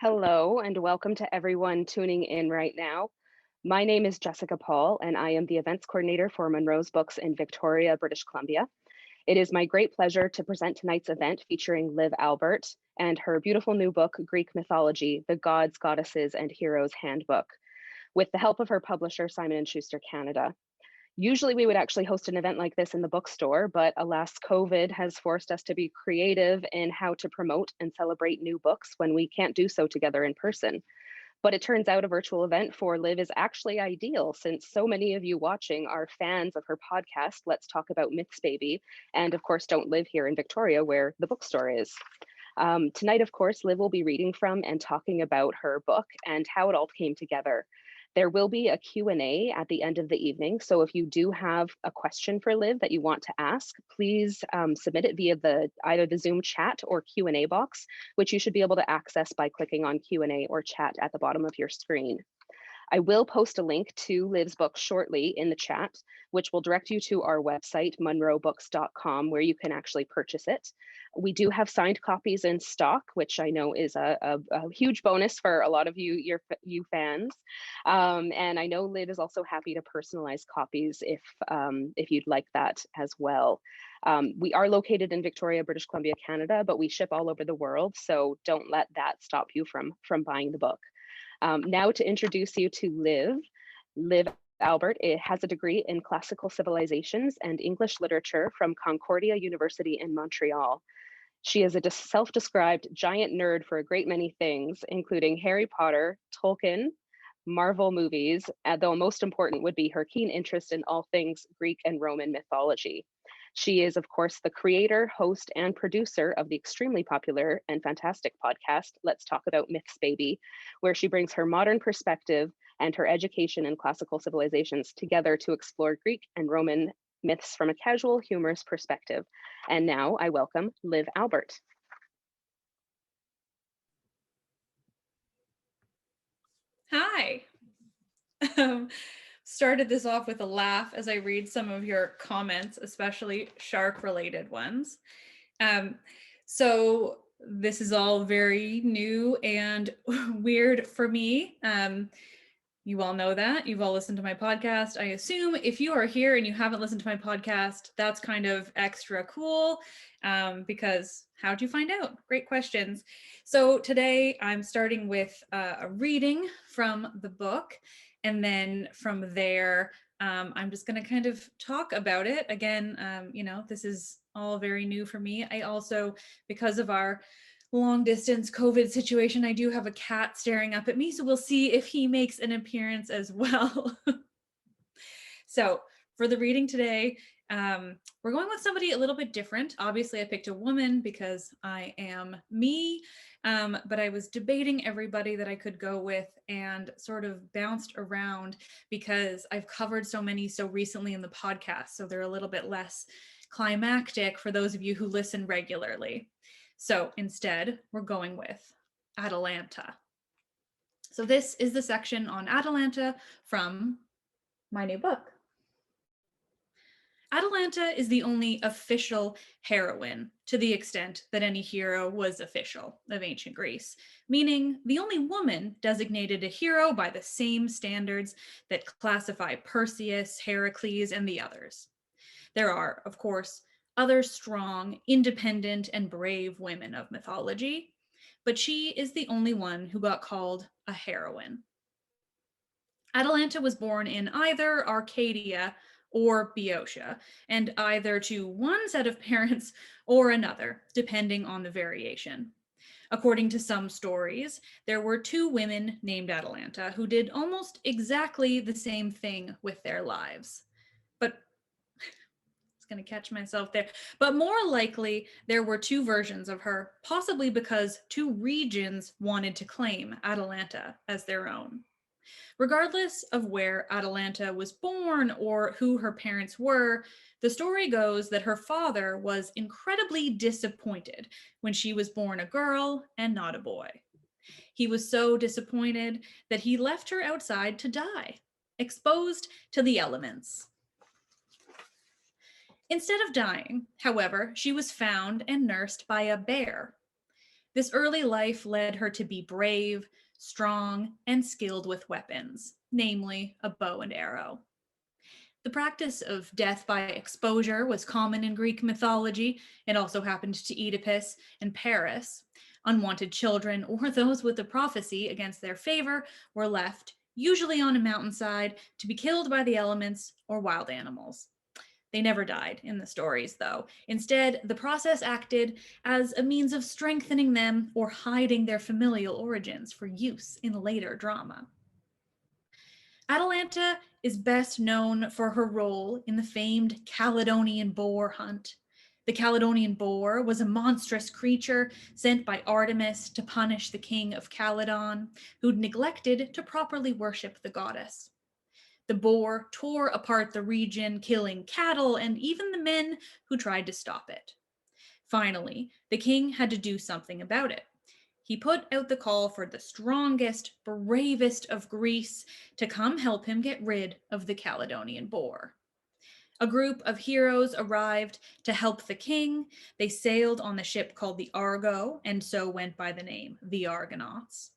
Hello, and welcome to everyone tuning in right now. My name is Jessica Paul, and I am the events coordinator for Munro's Books in Victoria, British Columbia. It is my great pleasure to present tonight's event featuring Liv Albert and her beautiful new book, Greek Mythology, The Gods, Goddesses, and Heroes Handbook, with the help of her publisher, Simon & Schuster Canada. Usually we would actually host an event like this in the bookstore, but alas, COVID has forced us to be creative in how to promote and celebrate new books when we can't do so together in person. But it turns out a virtual event for Liv is actually ideal since so many of you watching are fans of her podcast, Let's Talk About Myths Baby, and of course don't live here in Victoria where the bookstore is. Tonight, of course, Liv will be reading from and talking about her book and how it all came together. There will be a Q&A at the end of the evening, so if you do have a question for Liv that you want to ask, please submit it via either the Zoom chat or Q&A box, which you should be able to access by clicking on Q&A or chat at the bottom of your screen. I will post a link to Liv's book shortly in the chat, which will direct you to our website, munrobooks.com, where you can actually purchase it. We do have signed copies in stock, which I know is a huge bonus for a lot of you fans. And I know Liv is also happy to personalize copies if you'd like that as well. We are located in Victoria, British Columbia, Canada, but we ship all over the world, so don't let that stop you from buying the book. Now to introduce you to Liv Albert has a degree in classical civilizations and English literature from Concordia University in Montreal. She is a self-described giant nerd for a great many things, including Harry Potter, Tolkien, Marvel movies, though most important would be her keen interest in all things Greek and Roman mythology. She is, of course, the creator, host, and producer of the extremely popular and fantastic podcast, Let's Talk About Myths Baby, where she brings her modern perspective and her education in classical civilizations together to explore Greek and Roman myths from a casual, humorous perspective. And now I welcome Liv Albert. Hi. Started this off with a laugh as I read some of your comments, especially shark-related ones. So this is all very new and weird for me. You all know that. You've all listened to my podcast. I assume if you are here and you haven't listened to my podcast, that's kind of extra cool because how'd you find out? Great questions. So today I'm starting with a reading from the book. And then from there, I'm just going to kind of talk about it. Again, this is all very new for me. I also, because of our long distance COVID situation, I do have a cat staring up at me. So we'll see if he makes an appearance as well. So for the reading today, we're going with somebody a little bit different. Obviously, I picked a woman because I am me, but I was debating everybody that I could go with and sort of bounced around because I've covered so many so recently in the podcast, so they're a little bit less climactic for those of you who listen regularly. So instead, we're going with Atalanta. So this is the section on Atalanta from my new book. Atalanta is the only official heroine to the extent that any hero was official of ancient Greece, meaning the only woman designated a hero by the same standards that classify Perseus, Heracles, and the others. There are, of course, other strong, independent, and brave women of mythology, but she is the only one who got called a heroine. Atalanta was born in either Arcadia or Boeotia, and either to one set of parents or another, depending on the variation. According to some stories, there were two women named Atalanta who did almost exactly the same thing with their lives. But going to catch myself there. But more likely, there were two versions of her, possibly because two regions wanted to claim Atalanta as their own. Regardless of where Atalanta was born or who her parents were, the story goes that her father was incredibly disappointed when she was born a girl and not a boy. He was so disappointed that he left her outside to die, exposed to the elements. Instead of dying, however, she was found and nursed by a bear. This early life led her to be brave, strong, and skilled with weapons, namely a bow and arrow. The practice of death by exposure was common in Greek mythology. It also happened to Oedipus and Paris. Unwanted children or those with a prophecy against their favor were left, usually on a mountainside, to be killed by the elements or wild animals. They never died in the stories, though. Instead, the process acted as a means of strengthening them or hiding their familial origins for use in later drama. Atalanta is best known for her role in the famed Caledonian boar hunt. The Caledonian boar was a monstrous creature sent by Artemis to punish the king of Caledon, who'd neglected to properly worship the goddess. The boar tore apart the region, killing cattle and even the men who tried to stop it. Finally, the king had to do something about it. He put out the call for the strongest, bravest of Greece to come help him get rid of the Caledonian boar. A group of heroes arrived to help the king. They sailed on the ship called the Argo, and so went by the name the Argonauts.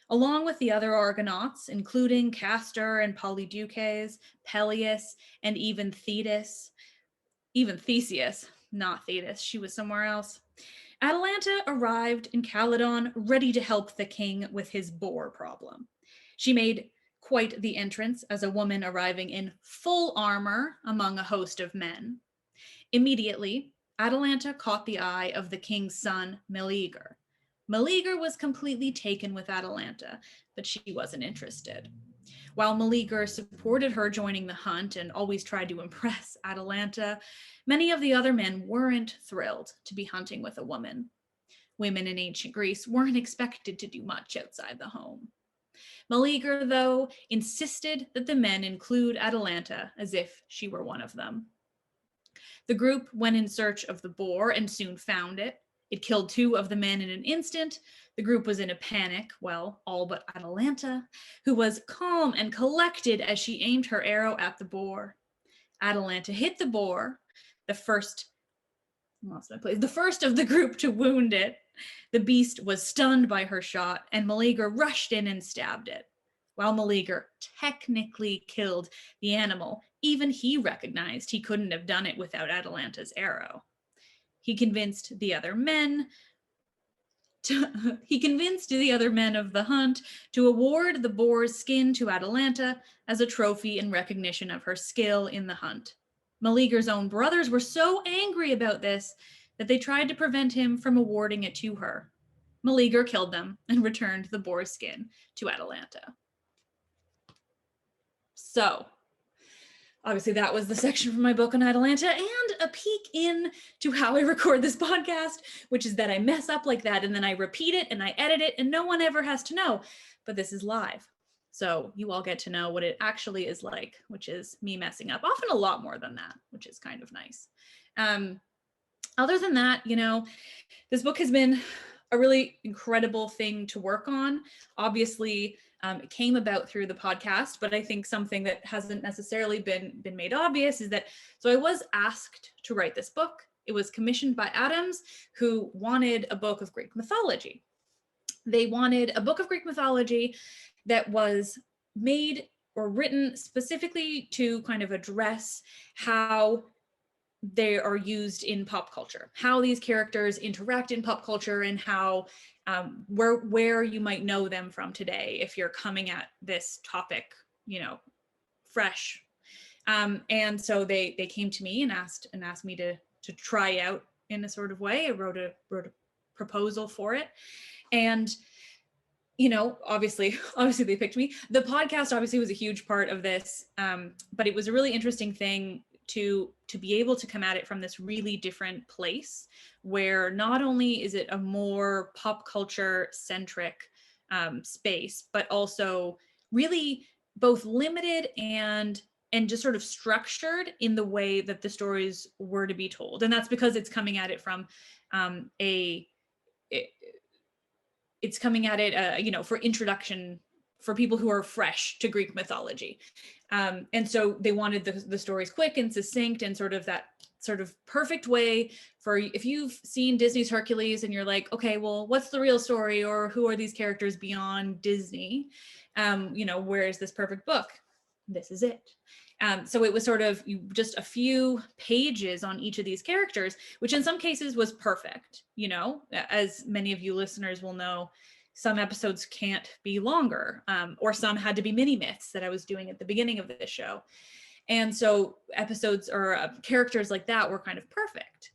Along with the other Argonauts, including Castor and Polydeuces, Peleus, and even Thetis, even Theseus, not Thetis, she was somewhere else. Atalanta arrived in Caledon ready to help the king with his boar problem. She made quite the entrance as a woman arriving in full armor among a host of men. Immediately, Atalanta caught the eye of the king's son, Meleager. Meleager was completely taken with Atalanta, but she wasn't interested. While Meleager supported her joining the hunt and always tried to impress Atalanta, many of the other men weren't thrilled to be hunting with a woman. Women in ancient Greece weren't expected to do much outside the home. Meleager, though, insisted that the men include Atalanta as if she were one of them. The group went in search of the boar and soon found it. It killed 2 of the men in an instant. The group was in a panic, well, all but Atalanta, who was calm and collected as she aimed her arrow at the boar. Atalanta hit the boar, the first of the group to wound it. The beast was stunned by her shot, and Meleager rushed in and stabbed it. While Meleager technically killed the animal, even he recognized he couldn't have done it without Atalanta's arrow. He convinced the other men of the hunt to award the boar's skin to Atalanta as a trophy in recognition of her skill in the hunt. Meleager's own brothers were so angry about this that they tried to prevent him from awarding it to her. Meleager killed them and returned the boar's skin to Atalanta. So, obviously that was the section from my book on Atalanta, and a peek into how I record this podcast, which is that I mess up like that and then I repeat it and I edit it and no one ever has to know, but this is live. So you all get to know what it actually is like, which is me messing up, often a lot more than that, which is kind of nice. Other than that, this book has been a really incredible thing to work on. Obviously, it came about through the podcast, but I think something that hasn't necessarily been made obvious is that, so I was asked to write this book. It was commissioned by Adams, who wanted a book of Greek mythology. They wanted a book of Greek mythology that was made or written specifically to kind of address how they are used in pop culture, how these characters interact in pop culture, and how where you might know them from today if you're coming at this topic, fresh. And so they came to me and asked me to try out in a sort of way. I wrote a proposal for it, and obviously they picked me. The podcast obviously was a huge part of this, but it was a really interesting thing to be able to come at it from this really different place, where not only is it a more pop culture centric space, but also really both limited and just sort of structured in the way that the stories were to be told. And that's because it's coming at it from it's coming at it, for introduction for people who are fresh to Greek mythology. And so they wanted the stories quick and succinct and sort of that sort of perfect way for, if you've seen Disney's Hercules and you're like, okay, well, what's the real story, or who are these characters beyond Disney? Where is this perfect book? This is it. So it was sort of just a few pages on each of these characters, which in some cases was perfect. As many of you listeners will know, some episodes can't be longer, or some had to be mini myths that I was doing at the beginning of this show. And so episodes or characters like that were kind of perfect.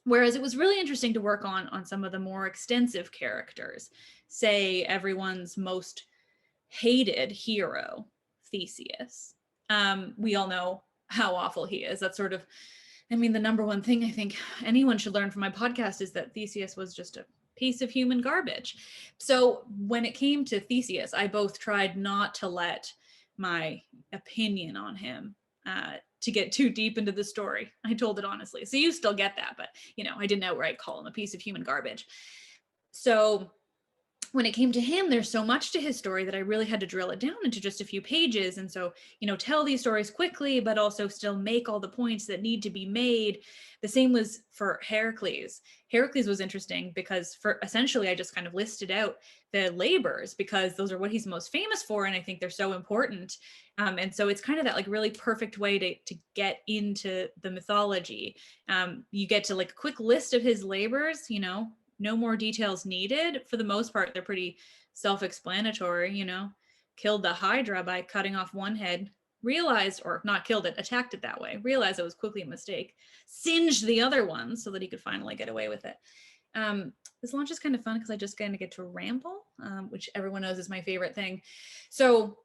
Whereas it was really interesting to work on some of the more extensive characters, say everyone's most hated hero, Theseus. We all know how awful he is. That's sort of, the number one thing I think anyone should learn from my podcast is that Theseus was just a piece of human garbage. So when it came to Theseus, I both tried not to let my opinion on him to get too deep into the story. I told it honestly. So you still get that, but I didn't outright call him a piece of human garbage. So when it came to him, there's so much to his story that I really had to drill it down into just a few pages. And so, tell these stories quickly, but also still make all the points that need to be made. The same was for Heracles. Heracles was interesting because essentially I just kind of listed out the labors because those are what he's most famous for. And I think they're so important. And so it's kind of that like really perfect way to get into the mythology. You get to like a quick list of his labors, no more details needed. For the most part, they're pretty self-explanatory, killed the Hydra by cutting off one head, realized, or not killed it, attacked it that way, realized it was quickly a mistake, singed the other one so that he could finally get away with it. This launch is kind of fun because I just kind of get to ramble, which everyone knows is my favorite thing. So,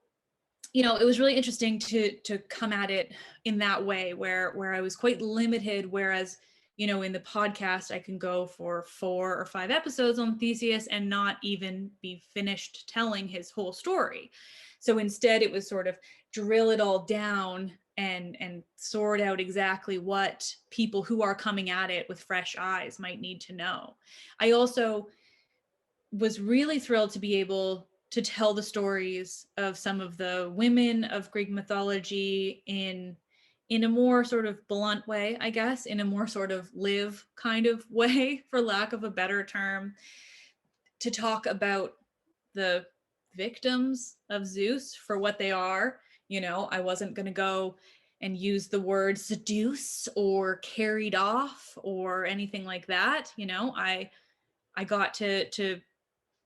it was really interesting to come at it in that way where I was quite limited, whereas in the podcast, I can go for 4 or 5 episodes on Theseus and not even be finished telling his whole story. So instead, it was sort of drill it all down and sort out exactly what people who are coming at it with fresh eyes might need to know. I also was really thrilled to be able to tell the stories of some of the women of Greek mythology in a more sort of blunt way, I guess, in a more sort of Liv kind of way, for lack of a better term, to talk about the victims of Zeus for what they are. I wasn't going to go and use the word seduce or carried off or anything like that. I got to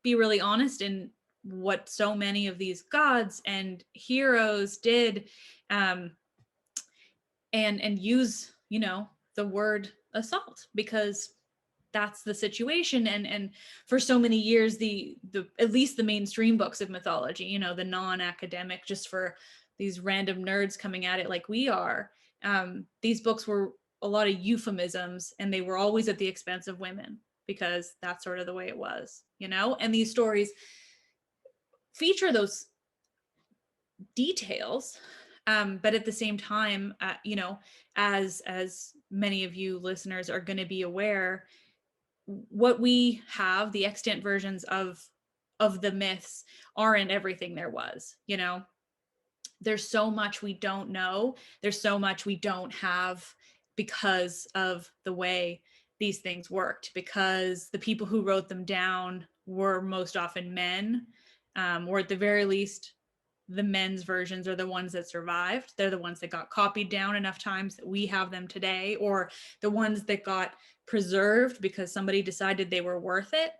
be really honest in what so many of these gods and heroes did, and use the word assault because that's the situation. And for so many years, the at least the mainstream books of mythology, the non-academic, just for these random nerds coming at it like we are, these books were a lot of euphemisms, and they were always at the expense of women because that's sort of the way it was, and these stories feature those details, but at the same time, as many of you listeners are going to be aware, what we have, the extant versions of the myths, aren't everything there was. There's so much we don't know. There's so much we don't have because of the way these things worked, because the people who wrote them down were most often men, or at the very least, the men's versions are the ones that survived. They're the ones that got copied down enough times that we have them today, or the ones that got preserved because somebody decided they were worth it.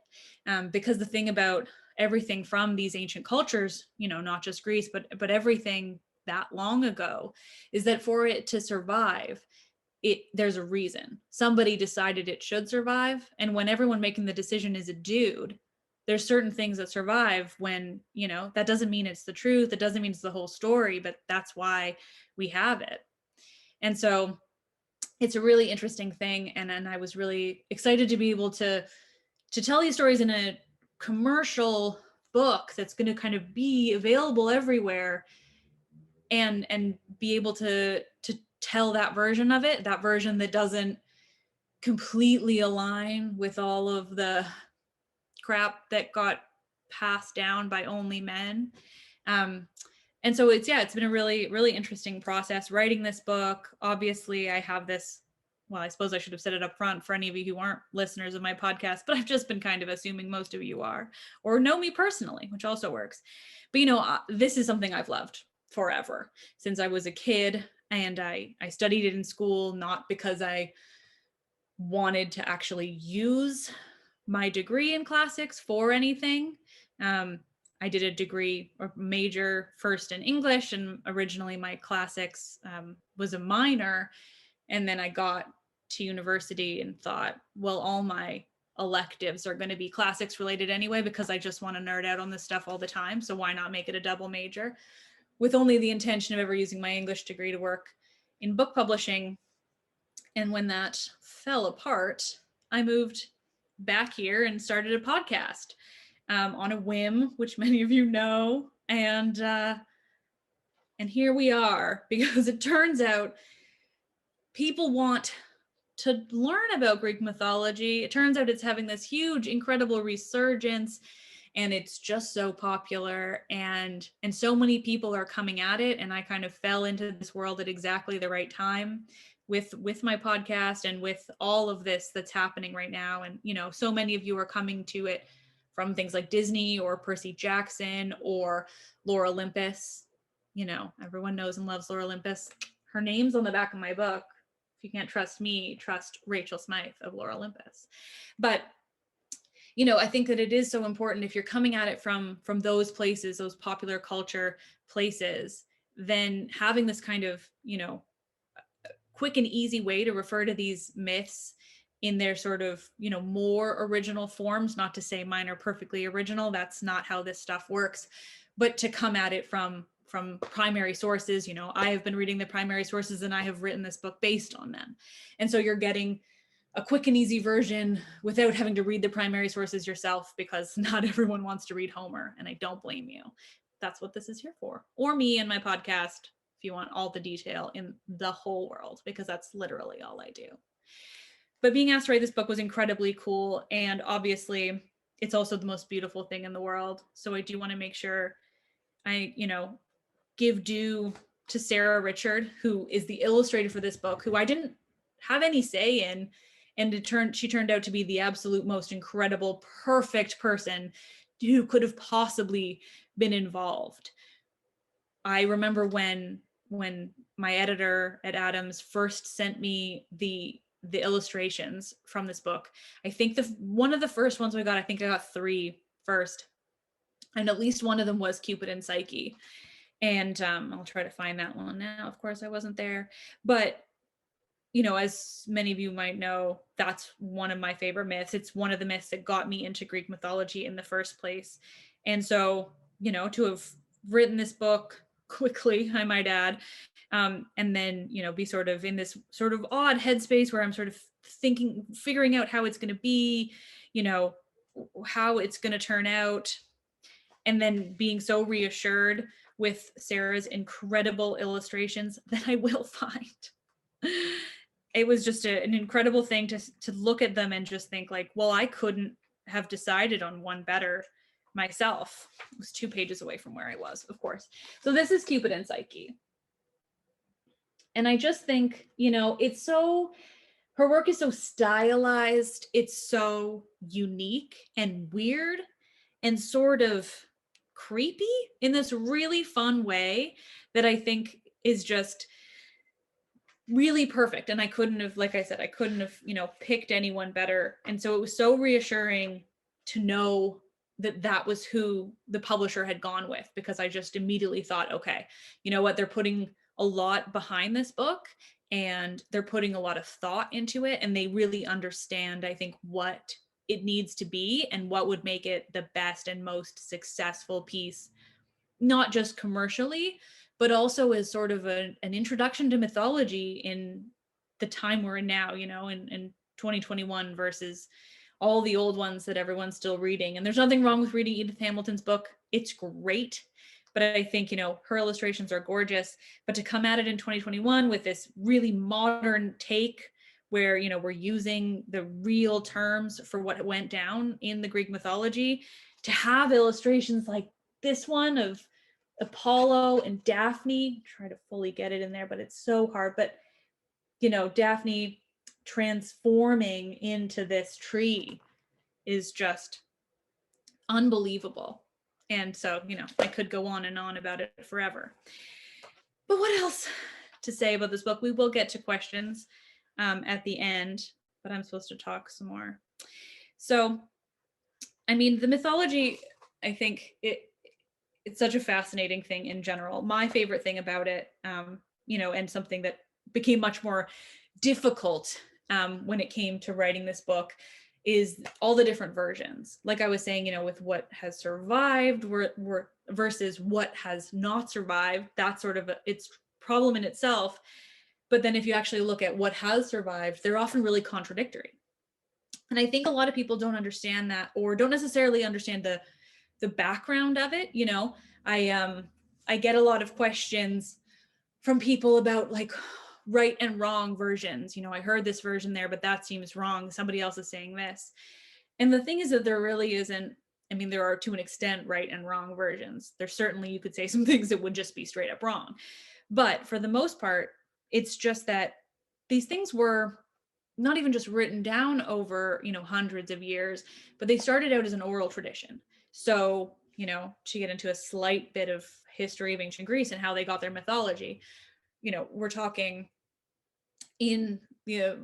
Because the thing about everything from these ancient cultures, not just Greece, but everything that long ago, is that for it to survive, there's a reason. Somebody decided it should survive. And when everyone making the decision is a dude, there's certain things that survive when, that doesn't mean it's the truth. That doesn't mean it's the whole story, but that's why we have it. And so it's a really interesting thing. And I was really excited to be able to tell these stories in a commercial book that's going to kind of be available everywhere, and be able to tell that version of it, that version that doesn't completely align with all of the crap that got passed down by only men. And so it's been a really, really interesting process writing this book. Obviously, I have this well, I suppose I should have said it up front for any of you who aren't listeners of my podcast, but I've just been kind of assuming most of you are, or know me personally, which also works. But, this is something I've loved forever since I was a kid. And I studied it in school, not because I wanted to actually use my degree in classics for anything. I did a degree or major first in English, and originally my classics was a minor. And then I got to university and thought, well, all my electives are going to be classics related anyway, because I just want to nerd out on this stuff all the time. So why not make it a double major, with only the intention of ever using my English degree to work in book publishing. And when that fell apart, I moved back here and started a podcast on a whim, which many of you know. And here we are, because it turns out people want to learn about Greek mythology. It turns out it's having this huge, incredible resurgence, and it's just so popular, and so many people are coming at it. And I kind of fell into this world at exactly the right time with my podcast and with all of this that's happening right now. And, so many of you are coming to it from things like Disney or Percy Jackson or Laura Olympus. Everyone knows and loves Laura Olympus. Her name's on the back of my book. If you can't trust me, trust Rachel Smythe of Laura Olympus. But, I think that it is so important, if you're coming at it from those places, those popular culture places, then having this kind of, quick and easy way to refer to these myths in their sort of, more original forms, not to say mine are perfectly original. That's not how this stuff works, but to come at it from primary sources. I have been reading the primary sources, and I have written this book based on them. And so you're getting a quick and easy version without having to read the primary sources yourself, because not everyone wants to read Homer, and I don't blame you. That's what this is here for. Or me and my podcast, if you want all the detail in the whole world, because that's literally all I do. But being asked to write this book was incredibly cool. And obviously, it's also the most beautiful thing in the world. So I do want to make sure I, give due to Sarah Richard, who is the illustrator for this book, who I didn't have any say in. And she turned out to be the absolute most incredible, perfect person who could have possibly been involved. I remember when my editor at Adams first sent me the illustrations from this book. I think one of the first ones I think I got 3 first. And at least one of them was Cupid and Psyche. And I'll try to find that one now. Of course, I wasn't there. But, as many of you might know, that's one of my favorite myths. It's one of the myths that got me into Greek mythology in the first place. And so, to have written this book quickly, I might add, and then, be sort of in this sort of odd headspace where I'm sort of figuring out how it's going to be, how it's going to turn out. And then being so reassured with Sarah's incredible illustrations that I will find. It was just an incredible thing to look at them and just think like, well, I couldn't have decided on one better myself. It was 2 pages away from where I was, of course. So this is Cupid and Psyche. And I just think, her work is so stylized. It's so unique and weird and sort of creepy in this really fun way that I think is just really perfect. And I couldn't have, like I said, picked anyone better. And so it was so reassuring to know that was who the publisher had gone with, because I just immediately thought, okay, you know what, they're putting a lot behind this book and they're putting a lot of thought into it, and they really understand, I think, what it needs to be and what would make it the best and most successful piece, not just commercially, but also as sort of an introduction to mythology in the time we're in now, in 2021 versus all the old ones that everyone's still reading. And there's nothing wrong with reading Edith Hamilton's book. It's great. But I think, her illustrations are gorgeous. But to come at it in 2021 with this really modern take where, we're using the real terms for what went down in the Greek mythology, to have illustrations like this one of Apollo and Daphne, try to fully get it in there, but it's so hard. But, Daphne transforming into this tree is just unbelievable. And so, I could go on and on about it forever. But what else to say about this book? We will get to questions at the end, but I'm supposed to talk some more. So, I mean, the mythology, I think it's such a fascinating thing in general. My favorite thing about it, and something that became much more difficult when it came to writing this book, is all the different versions. Like I was saying, with what has survived versus what has not survived. That's sort of its problem in itself. But then if you actually look at what has survived, they're often really contradictory. And I think a lot of people don't understand that, or don't necessarily understand the background of it. I get a lot of questions from people about like right and wrong versions. I heard this version there, but that seems wrong. Somebody else is saying this. And the thing is that there really isn't, I mean, there are to an extent right and wrong versions. There's certainly, you could say some things that would just be straight up wrong. But for the most part, it's just that these things were not even just written down over, hundreds of years, but they started out as an oral tradition. So, to get into a slight bit of history of ancient Greece and how they got their mythology, we're talking in the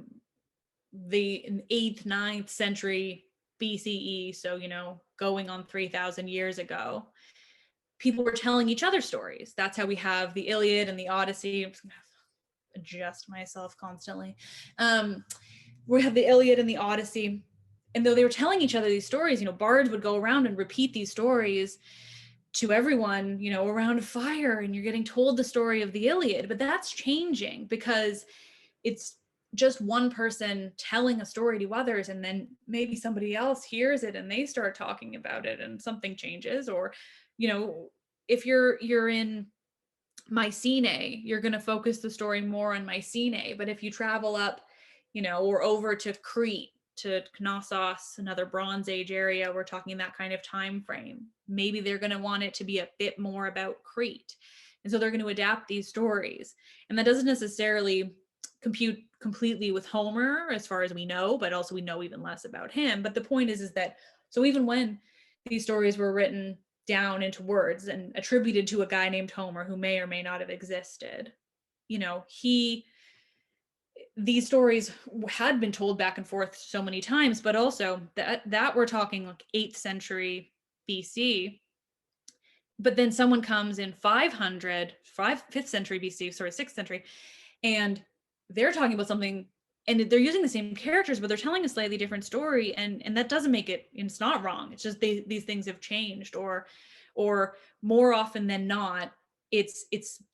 8th, 9th century BCE. So, going on 3,000 years ago, people were telling each other stories. That's how we have the Iliad and the Odyssey. I'm just gonna have to adjust myself constantly. We have the Iliad and the Odyssey. And though they were telling each other these stories, bards would go around and repeat these stories to everyone, around a fire, and you're getting told the story of the Iliad. But that's changing because it's just one person telling a story to others, and then maybe somebody else hears it and they start talking about it and something changes. Or, if you're in Mycenae, you're going to focus the story more on Mycenae. But if you travel up, or over to Crete, to Knossos, another Bronze Age area, we're talking that kind of time frame. Maybe they're going to want it to be a bit more about Crete. And so they're going to adapt these stories. And that doesn't necessarily compute completely with Homer, as far as we know, but also we know even less about him. But the point is that, so even when these stories were written down into words and attributed to a guy named Homer, who may or may not have existed, these stories had been told back and forth so many times, but also that we're talking like 8th century BC. But then someone comes in 5th century BC, 6th century, and they're talking about something, and they're using the same characters, but they're telling a slightly different story. And that doesn't make it, it's not wrong. It's just these things have changed, or more often than not, it's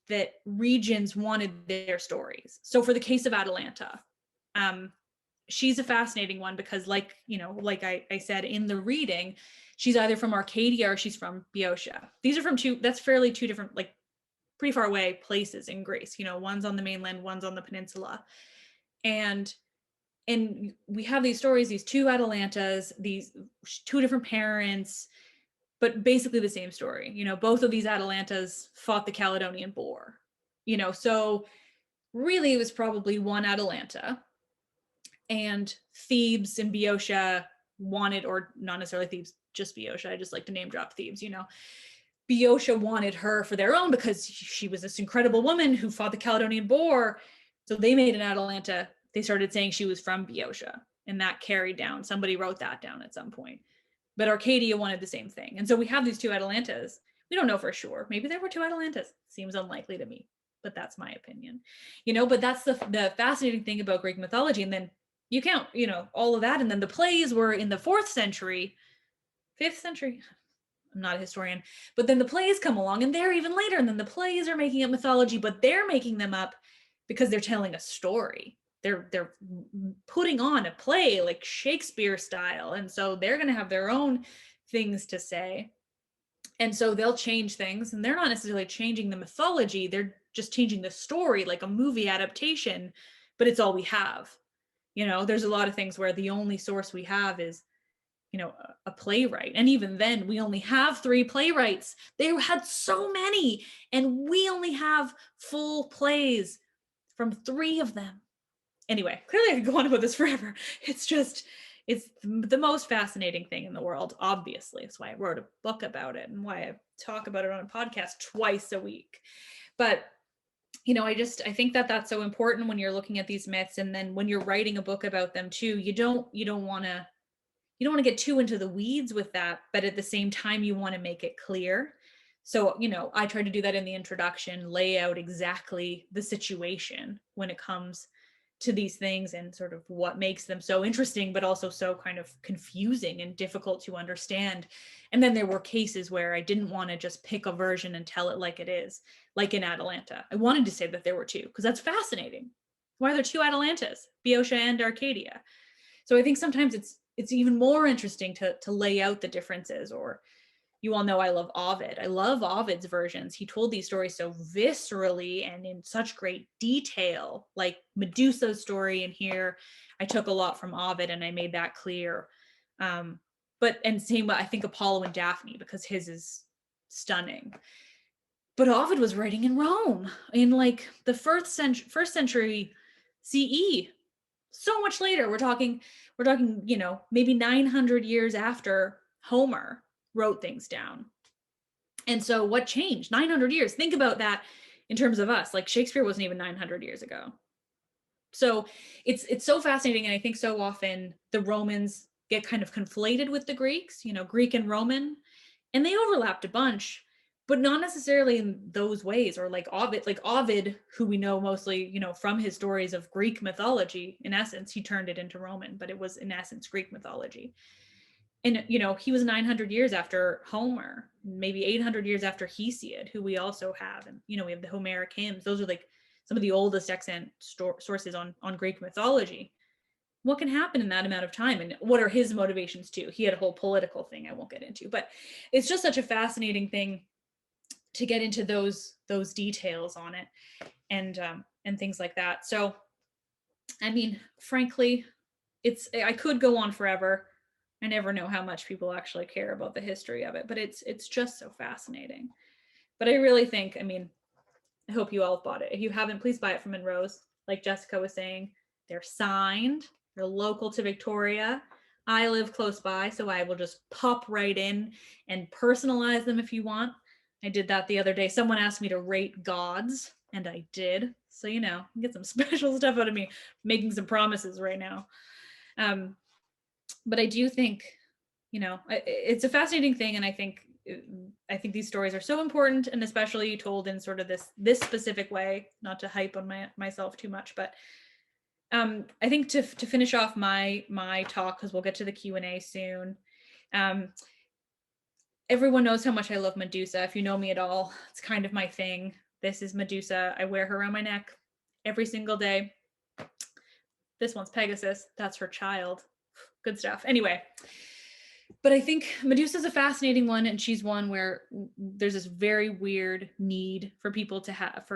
that regions wanted their stories. So for the case of Atalanta, she's a fascinating one because like I said in the reading, she's either from Arcadia or she's from Boeotia. These are from two different, like pretty far away places in Greece. One's on the mainland, one's on the peninsula. And we have these stories, these two Atalantas, these two different parents, but basically the same story. Both of these Atalantas fought the Caledonian Boar. So really it was probably one Atalanta, and Thebes and Boeotia wanted, or not necessarily Thebes, just Boeotia. I just like to name drop Thebes. Boeotia wanted her for their own because she was this incredible woman who fought the Caledonian Boar. So they made an Atalanta. They started saying she was from Boeotia, and that carried down. Somebody wrote that down at some point. But Arcadia wanted the same thing. And so we have these two Atalantas. We don't know for sure. Maybe there were two Atalantas. Seems unlikely to me, but that's my opinion. But that's the fascinating thing about Greek mythology. And then you count, all of that. And then the plays were in the 4th century, 5th century. I'm not a historian, but then the plays come along and they're even later. And then the plays are making up mythology, but they're making them up because they're telling a story. They're putting on a play like Shakespeare style. And so they're going to have their own things to say. And so they'll change things, and they're not necessarily changing the mythology. They're just changing the story, like a movie adaptation, but it's all we have. There's a lot of things where the only source we have is, a playwright. And even then we only have 3 playwrights. They had so many, and we only have full plays from 3 of them. Anyway, clearly I could go on about this forever. It's just, it's the most fascinating thing in the world, obviously. That's why I wrote a book about it and why I talk about it on a podcast twice a week. But I think that that's so important when you're looking at these myths, and then when you're writing a book about them too, you don't want to get too into the weeds with that, but at the same time you want to make it clear. So, I try to do that in the introduction, lay out exactly the situation when it comes to these things and sort of what makes them so interesting, but also so kind of confusing and difficult to understand. And then there were cases where I didn't want to just pick a version and tell it like it is, like in Atalanta. I wanted to say that there were two, because that's fascinating. Why are there two Atalantas, Boeotia and Arcadia? So I think sometimes it's even more interesting to lay out the differences. Or you all know I love Ovid. I love Ovid's versions. He told these stories so viscerally and in such great detail, like Medusa's story in here. I took a lot from Ovid and I made that clear. And same, I think Apollo and Daphne, because his is stunning. But Ovid was writing in Rome in like the first century CE. So much later. We're talking, maybe 900 years after Homer wrote things down. And so what changed? 900 years. Think about that in terms of us. Like Shakespeare wasn't even 900 years ago. So it's so fascinating. And I think so often the Romans get kind of conflated with the Greeks, Greek and Roman, and they overlapped a bunch, but not necessarily in those ways. Or like Ovid, who we know mostly, from his stories of Greek mythology. In essence, he turned it into Roman, but it was in essence Greek mythology. And he was 900 years after Homer, maybe 800 years after Hesiod, who we also have. And we have the Homeric hymns. Those are like some of the oldest extant sources on Greek mythology. What can happen in that amount of time, and what are his motivations too? He had a whole political thing I won't get into, but it's just such a fascinating thing to get into those details on it, and things like that. So I mean, frankly, I could go on forever. I never know how much people actually care about the history of it, but it's just so fascinating. But I really think, I hope you all have bought it. If you haven't, please buy it from Munro's. Like Jessica was saying, they're signed. They're local to Victoria. I live close by, so I will just pop right in and personalize them if you want. I did that the other day. Someone asked me to rate gods, and I did. So, get some special stuff out of me, making some promises right now. But I do think, it's a fascinating thing, and I think these stories are so important, and especially told in sort of this specific way. Not to hype on myself too much, but I think to finish off my talk, because we'll get to the Q&A soon. Everyone knows how much I love Medusa. If you know me at all, it's kind of my thing. This is Medusa. I wear her around my neck every single day. This one's Pegasus. That's her child. Good stuff. Anyway, but I think Medusa's a fascinating one, and she's one where there's this very weird need for people to have,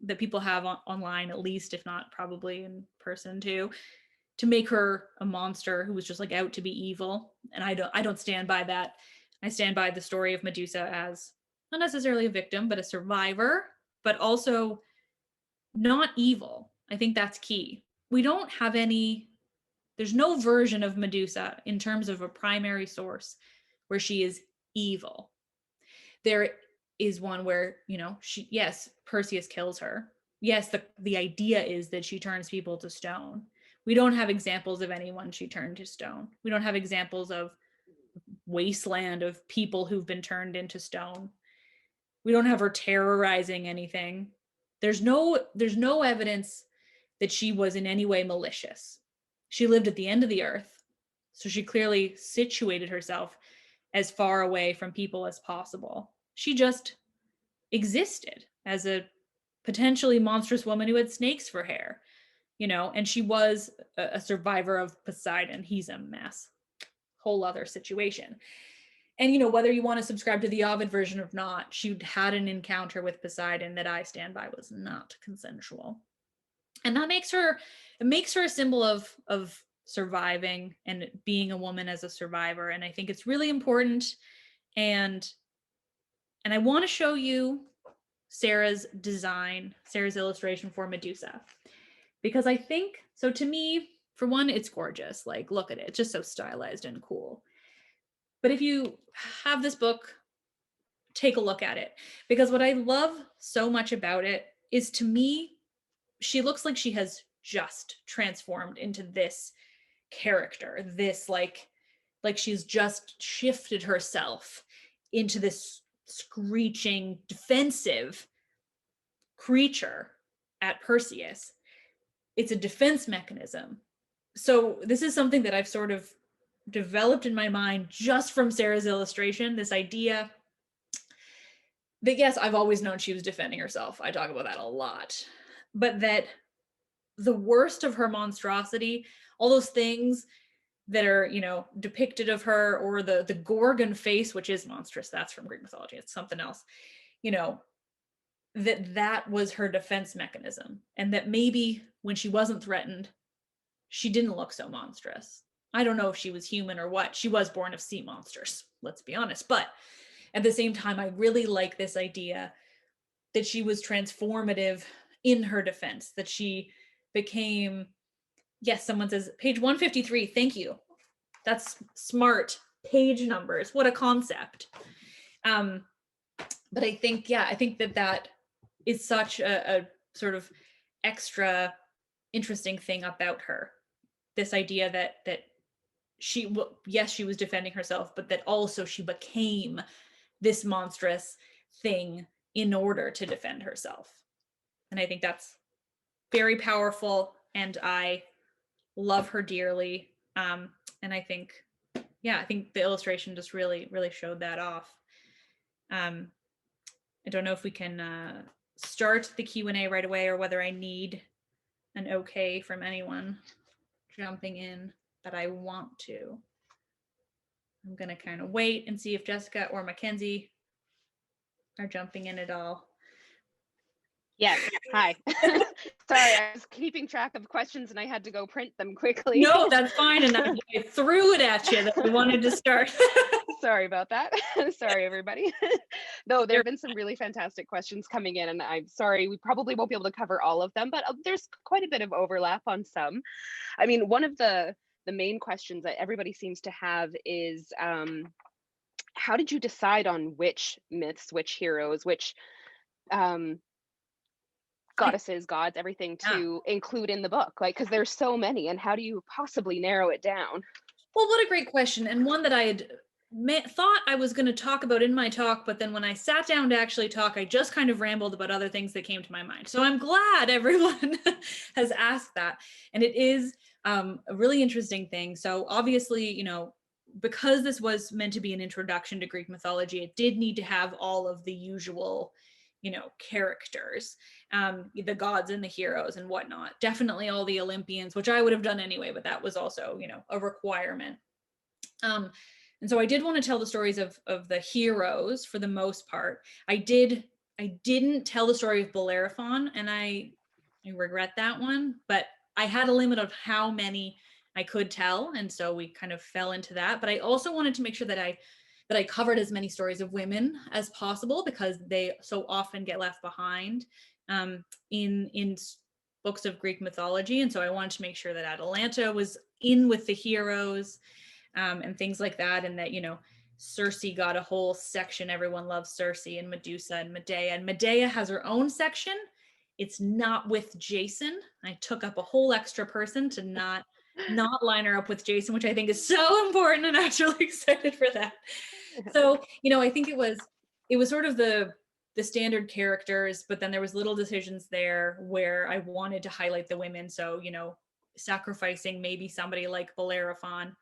that people have online, at least, if not probably in person too, to make her a monster who was just like out to be evil. And I don't stand by that. I stand by the story of Medusa as not necessarily a victim, but a survivor, but also not evil. I think that's key. We don't have there's no version of Medusa in terms of a primary source where she is evil. There is one where, yes, Perseus kills her. Yes, the idea is that she turns people to stone. We don't have examples of anyone she turned to stone. We don't have examples of wasteland of people who've been turned into stone. We don't have her terrorizing anything. There's no evidence that she was in any way malicious. She lived at the end of the earth, so she clearly situated herself as far away from people as possible. She just existed as a potentially monstrous woman who had snakes for hair, and she was a survivor of Poseidon. He's a mess. Whole other situation. And, whether you want to subscribe to the Ovid version or not, she had an encounter with Poseidon that I stand by was not consensual. And that makes her a symbol of surviving and being a woman as a survivor. And I think it's really important. And I want to show you Sarah's illustration for Medusa, because I think So to me, for one, it's gorgeous. Like, look at it. It's just so stylized and cool. But if you have this book, take a look at it. Because what I love so much about it is, to me, she looks like she has just transformed into this character, this like she's just shifted herself into this screeching, defensive creature at Perseus. It's a defense mechanism. So this is something that I've sort of developed in my mind just from Sarah's illustration, this idea that, yes, I've always known she was defending herself. I talk about that a lot. But that the worst of her monstrosity, all those things that are, you know, depicted of her, or the Gorgon face, which is monstrous, that's from Greek mythology, it's something else, you know, that was her defense mechanism. And that maybe when she wasn't threatened, she didn't look so monstrous. I don't know if she was human or what. She was born of sea monsters, let's be honest. But at the same time, I really like this idea that she was transformative in her defense, that she became, yes, someone says page 153, thank you. That's smart page numbers. What a concept. But I think, yeah, I think that is such a sort of extra interesting thing about her. This idea that she, yes, she was defending herself, but that also she became this monstrous thing in order to defend herself. And I think that's very powerful, and I love her dearly. And I think, yeah, I think the illustration just really, really showed that off. I don't know if we can start the Q&A right away, or whether I need an okay from anyone jumping in, but I want to. I'm going to kind of wait and see if Jessica or Mackenzie are jumping in at all. Yes. Hi. Sorry, I was keeping track of questions and I had to go print them quickly. No, that's fine. And I threw it at you that I wanted to start. Sorry about that. Sorry, everybody. No, there have been some really fantastic questions coming in, and I'm sorry, we probably won't be able to cover all of them, but there's quite a bit of overlap on some. I mean, one of the main questions that everybody seems to have is, how did you decide on which myths, which heroes, which goddesses, gods, everything to include in the book? Like, because there's so many, and how do you possibly narrow it down? Well, what a great question, and one that I had thought I was going to talk about in my talk, but then when I sat down to actually talk, I just kind of rambled about other things that came to my mind. So I'm glad everyone has asked that. And it is a really interesting thing. So obviously, you know, because this was meant to be an introduction to Greek mythology, it did need to have all of the usual, you know, characters, the gods and the heroes and whatnot. Definitely all the Olympians, which I would have done anyway, but that was also, you know, a requirement. And so I did want to tell the stories of the heroes for the most part. I didn't tell the story of Bellerophon, and I regret that one, but I had a limit of how many I could tell, and so we kind of fell into that. But I also wanted to make sure that I covered as many stories of women as possible, because they so often get left behind in books of Greek mythology. And so I wanted to make sure that Atalanta was in with the heroes, and things like that, and that, you know, Circe got a whole section. Everyone loves Circe, and Medusa and Medea. And Medea has her own section. It's not with Jason. I took up a whole extra person to not line her up with Jason, which I think is so important, and I'm actually excited for that. So, you know, I think it was sort of the standard characters, but then there was little decisions there where I wanted to highlight the women. So, you know, sacrificing maybe somebody like Bellerophon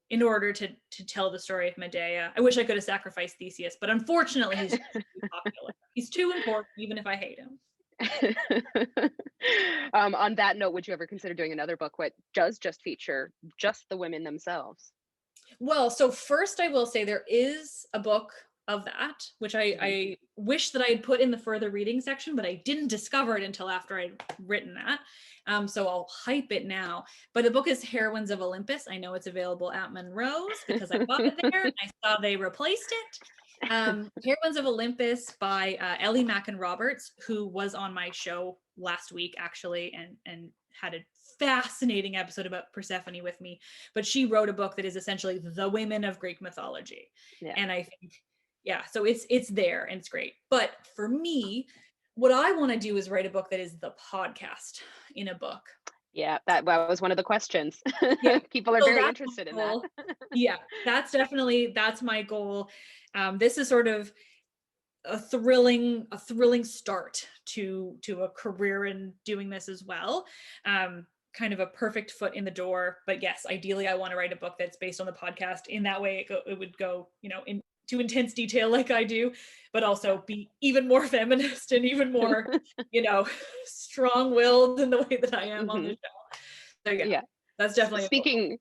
in order to tell the story of Medea. I wish I could have sacrificed Theseus, but unfortunately he's too popular. He's too important, even if I hate him. On that note, would you ever consider doing another book what does just feature just the women themselves? Well, so first I will say there is a book of that, which I wish that I had put in the further reading section, but I didn't discover it until after I'd written that. So I'll hype it now. But the book is Heroines of Olympus. I know it's available at Munro's because I bought it there and I saw they replaced it. Heroines of Olympus by Ellie Mackin Roberts, who was on my show last week actually, and had a fascinating episode about Persephone with me, but she wrote a book that is essentially the women of Greek mythology. Yeah. And I think, yeah, so it's there and it's great. But for me, what I want to do is write a book that is the podcast in a book. Yeah, that was one of the questions. Yeah. People are So very that's interested in my that. goal. Yeah, that's my goal. This is sort of a thrilling start to a career in doing this as well. Kind of a perfect foot in the door. But yes, ideally I want to write a book that's based on the podcast. In that way it would go, into intense detail like I do, but also be even more feminist and even more, strong-willed in the way that I am on the show. So yeah, that's definitely a goal.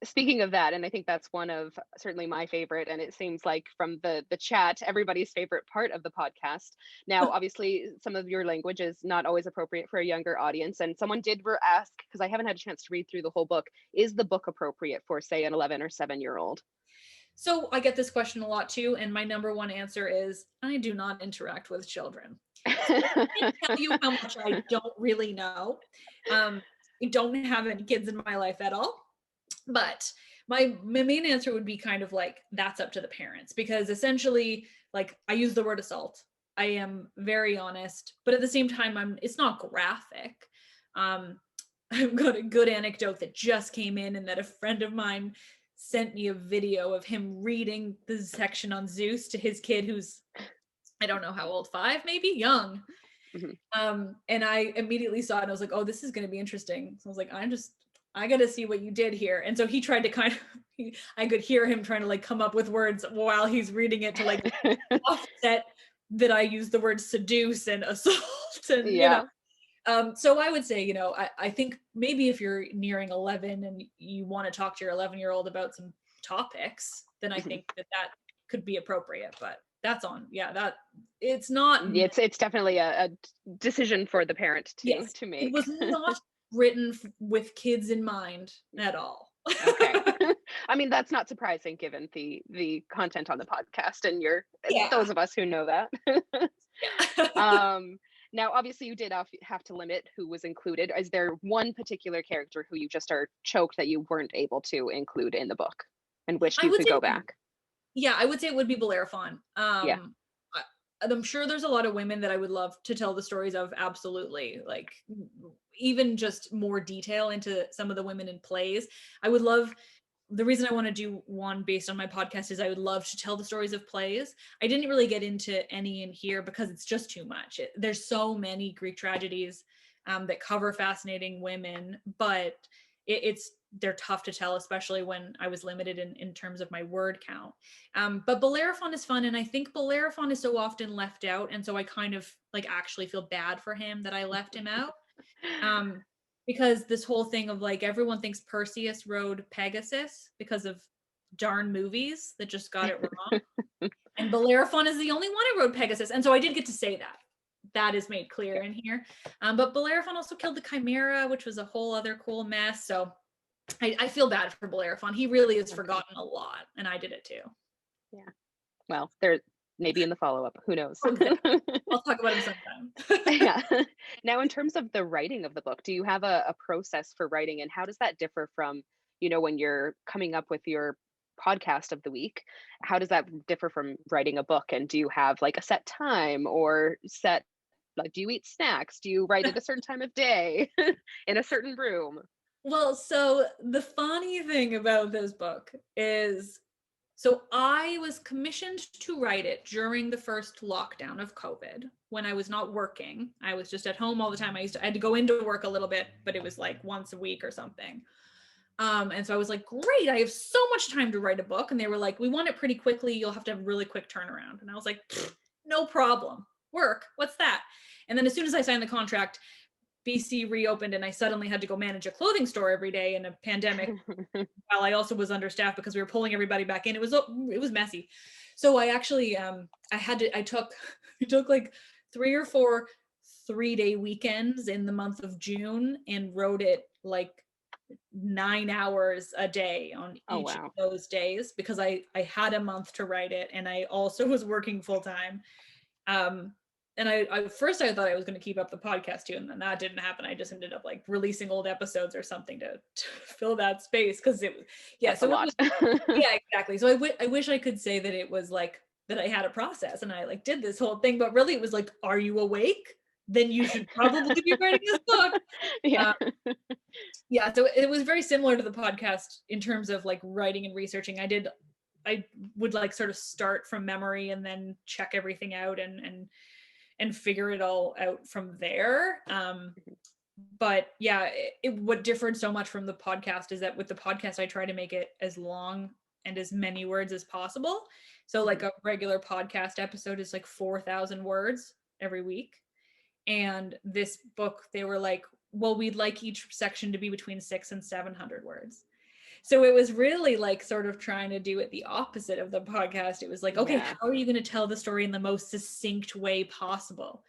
Speaking of that, and I think that's one of certainly my favorite, and it seems like from the chat, everybody's favorite part of the podcast. Now, obviously, some of your language is not always appropriate for a younger audience, and someone did ask, because I haven't had a chance to read through the whole book, is the book appropriate for, say, an 11 or 7-year-old? So I get this question a lot too, and my number one answer is I do not interact with children. So I can't tell you how much I don't really know. I don't have any kids in my life at all. But my main answer would be kind of like, that's up to the parents, because essentially, like, I use the word assault. I am very honest, but at the same time, it's not graphic. I've got a good anecdote that just came in, and that a friend of mine sent me a video of him reading the section on Zeus to his kid, who's, I don't know how old, 5, maybe, young. And I immediately saw it and I was like, oh, this is going to be interesting. So I was like, I got to see what you did here. And so he tried to kind of, I could hear him trying to like come up with words while he's reading it to like offset that I use the word seduce and assault and, so I would say, I think maybe if you're nearing 11 and you want to talk to your 11-year-old about some topics, then I think that could be appropriate, but that's on. Yeah, that it's not. It's definitely a decision for the parent to make. It was not written with kids in mind at all. Okay. I mean, that's not surprising given the content on the podcast and those of us who know that. Now, obviously, you did have to limit who was included. Is there one particular character who you just are choked that you weren't able to include in the book and wished you could go back? Yeah, I would say it would be Bellerophon. I'm sure there's a lot of women that I would love to tell the stories of, absolutely. Like, even just more detail into some of the women in plays. I would love, the reason I want to do one based on my podcast is I would love to tell the stories of plays. I didn't really get into any in here because it's just too much. There's so many Greek tragedies that cover fascinating women, but they're tough to tell, especially when I was limited in terms of my word count. But Bellerophon is fun, and I think Bellerophon is so often left out, and so I kind of like actually feel bad for him that I left him out. Because this whole thing of like, everyone thinks Perseus rode Pegasus because of darn movies that just got it wrong. And Bellerophon is the only one who rode Pegasus. And so I did get to say that. That is made clear in here. But Bellerophon also killed the Chimera, which was a whole other cool mess. So I feel bad for Bellerophon. He really is forgotten a lot, and I did it too. Yeah. Well, there maybe in the follow-up, who knows? Okay. I'll talk about him sometime. Yeah. Now, in terms of the writing of the book, do you have a process for writing, and how does that differ from, when you're coming up with your podcast of the week? How does that differ from writing a book? And do you have like a set time or do you eat snacks? Do you write at a certain time of day in a certain room? Well, so the funny thing about this book is, so I was commissioned to write it during the first lockdown of COVID when I was not working. I was just at home all the time. I had to go into work a little bit, but it was like once a week or something. And so I was like, great, I have so much time to write a book. And they were like, we want it pretty quickly. You'll have to have a really quick turnaround. And I was like, no problem. Work, what's that? And then as soon as I signed the contract, BC reopened and I suddenly had to go manage a clothing store every day in a pandemic while I also was understaffed because we were pulling everybody back in. It was messy. So I actually, I took like 3 or 4 3-day weekends in the month of June and wrote it like 9 hours a day on each of those days because I had a month to write it and I also was working full time. and I first I thought I was going to keep up the podcast too, and then that didn't happen. I just ended up like releasing old episodes or something to fill that space, because it was, yeah, That's a so it lot. was, yeah, exactly. So I wish I could say that it was like that I had a process and I like did this whole thing, but really it was like, are you awake? Then you should probably be writing this book. Yeah. Yeah, so it was very similar to the podcast in terms of like writing and researching. I would like sort of start from memory and then check everything out and figure it all out from there. But yeah, what differed so much from the podcast is that with the podcast, I try to make it as long and as many words as possible. So like a regular podcast episode is like 4,000 words every week. And this book, they were like, well, we'd like each section to be between 600 and 700 words. So it was really like sort of trying to do it the opposite of the podcast. It was like, okay, how are you going to tell the story in the most succinct way possible?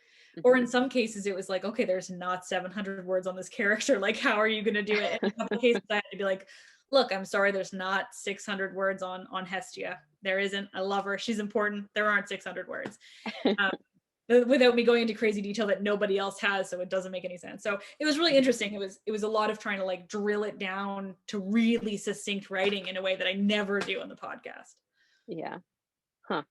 Or in some cases, it was like, okay, there's not 700 words on this character. Like, how are you going to do it? In a couple of cases, I had to be like, look, I'm sorry, there's not 600 words on Hestia. There isn't. I love her. She's important. There aren't 600 words. Without me going into crazy detail that nobody else has, so it doesn't make any sense. So it was really interesting. It was a lot of trying to like drill it down to really succinct writing in a way that I never do on the podcast. Yeah. Huh.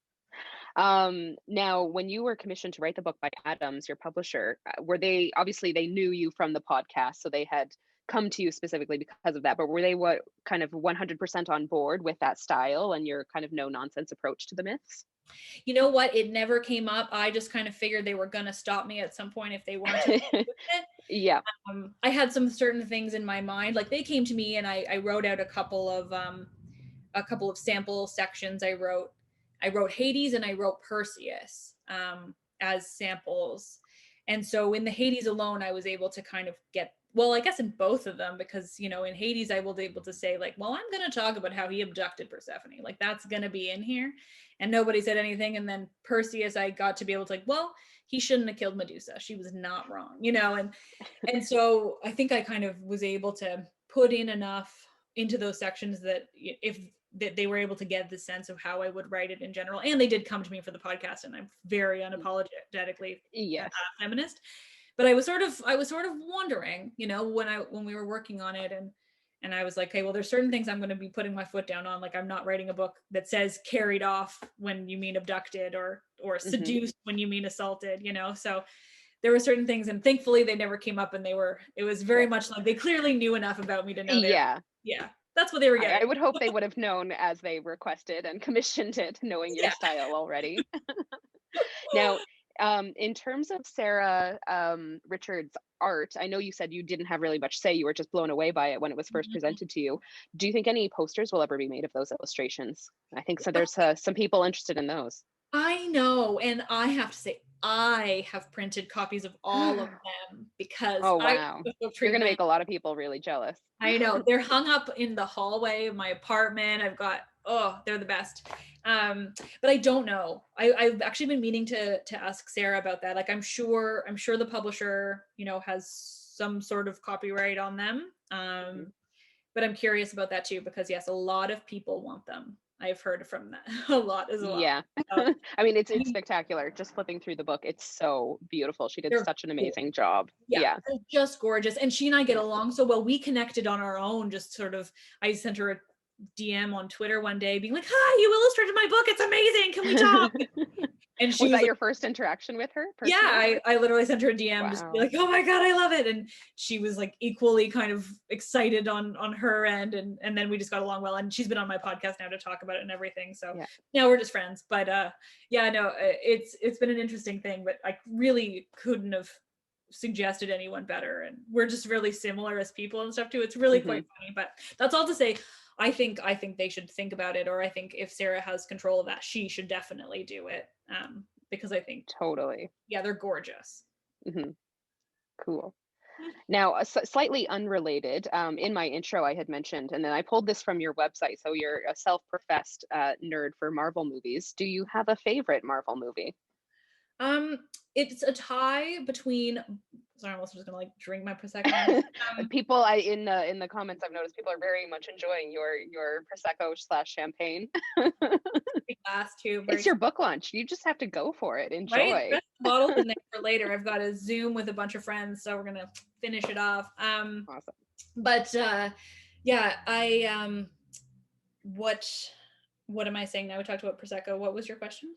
Now, when you were commissioned to write the book by Adams, your publisher, were they, obviously they knew you from the podcast, so they had come to you specifically because of that, but were they what kind of 100% on board with that style and your kind of no nonsense approach to the myths? You know what? It never came up. I just kind of figured they were going to stop me at some point if they weren't with it. Yeah. I had some certain things in my mind. Like they came to me and I wrote out a couple of sample sections. I wrote Hades and I wrote Perseus as samples. And so in the Hades alone, I was able to kind of get, well, I guess in both of them, because, you know, in Hades, I was able to say like, well, I'm going to talk about how he abducted Persephone. Like that's going to be in here. And nobody said anything. And then Perseus, I got to be able to like, well, he shouldn't have killed Medusa. She was not wrong, you know? And so I think I kind of was able to put in enough into those sections that that they were able to get the sense of how I would write it in general. And they did come to me for the podcast, and I'm very unapologetically feminist. But I was sort of wondering, you know, when we were working on it, and I was like, okay, well, there's certain things I'm going to be putting my foot down on. Like I'm not writing a book that says carried off when you mean abducted or seduced when you mean assaulted, you know? So there were certain things, and thankfully they never came up, and it was very much like they clearly knew enough about me to know that's what they were getting. I would hope they would have known as they requested and commissioned it, knowing your style already. Now, in terms of Sarah Richards' art, I know you said you didn't have really much say, you were just blown away by it when it was first presented to you. Do you think any posters will ever be made of those illustrations? I think so. There's some people interested in those. I know, and I have to say, I have printed copies of all of them because wow, you're going to make a lot of people really jealous. I know, they're hung up in the hallway of my apartment. I've got, they're the best. But I don't know. I've actually been meaning to ask Sarah about that. Like I'm sure the publisher, you know, has some sort of copyright on them. But I'm curious about that too, because yes, a lot of people want them. I've heard from that a lot as well. Yeah. I mean, it's spectacular. Just flipping through the book, it's so beautiful. She did such an amazing job. Yeah. They're just gorgeous. And she and I get along so well. We connected on our own, just sort of, I sent her a DM on Twitter one day being like, hi, you illustrated my book. It's amazing. Can we talk? And she was that like, your first interaction with her? Personally? Yeah, I literally sent her a DM just to be like, oh my God, I love it. And she was like equally kind of excited on her end. And then we just got along well. And she's been on my podcast now to talk about it and everything. So now we're just friends. But it's been an interesting thing, but I really couldn't have suggested anyone better. And we're just really similar as people and stuff too. It's really quite funny. But that's all to say, I think they should think about it, or I think if Sarah has control of that, she should definitely do it. Because I think they're gorgeous. Cool. Now, slightly unrelated, in my intro I had mentioned, and then I pulled this from your website, so you're a self-professed nerd for Marvel movies. Do you have a favorite Marvel movie? It's a tie between Sorry, I'm also just gonna like drink my prosecco. People, in the comments, I've noticed people are very much enjoying your prosecco / champagne. Glass too. It's your book launch. You just have to go for it. Enjoy. Right? Best bottles in there for later. I've got a Zoom with a bunch of friends, so we're gonna finish it off. Awesome. But yeah, I what am I saying now? We talked about prosecco. What was your question?